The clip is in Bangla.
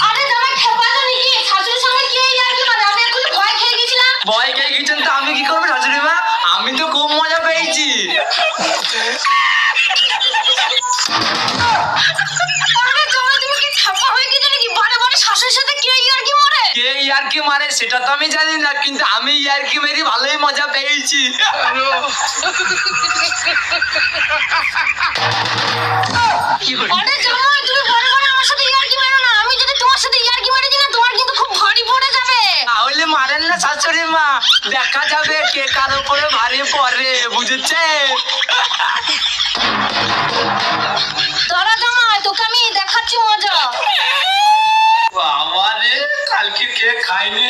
আরে দাদা খেপা তো নাকি শাশুড়ির সঙ্গে কি আর কি মানে আমি এখন ভয় খেয়ে গেছিলাম। ভয় খেয়ে গেছেন তো আমি কি করবো শাশুড়ি মা? আমি তো খুব মজা পেয়েছি। আরে দাদা তুমি কি খেপা হয়ে গেছো নাকি? বারে বারে শাশুড়ির সাথে কে আর কি মারে? কে ইয়ার্কি মারে সেটা তো আমি জানি না, কিন্তু আমি ইয়ার্কি মেরে ভালোই মজা পেয়েছি। আরে জামাই তুমি বারে বারে আমার সাথে ইয়ার্কি মেরো না। আমি যদি তোমার সাথে ইয়ার্কি মেরে দিই না তোমার কিন্তু খুব ভারী পড়ে যাবে। তাহলে মারেন না শাশুড়ি মা, দেখা যাবে কে কার উপরে ভারী পড়ে, বুঝেছে? দাঁড়া জামাই তোকে আমি দেখাচ্ছি মজা। বাবা রে, কালকে কে খায়নি?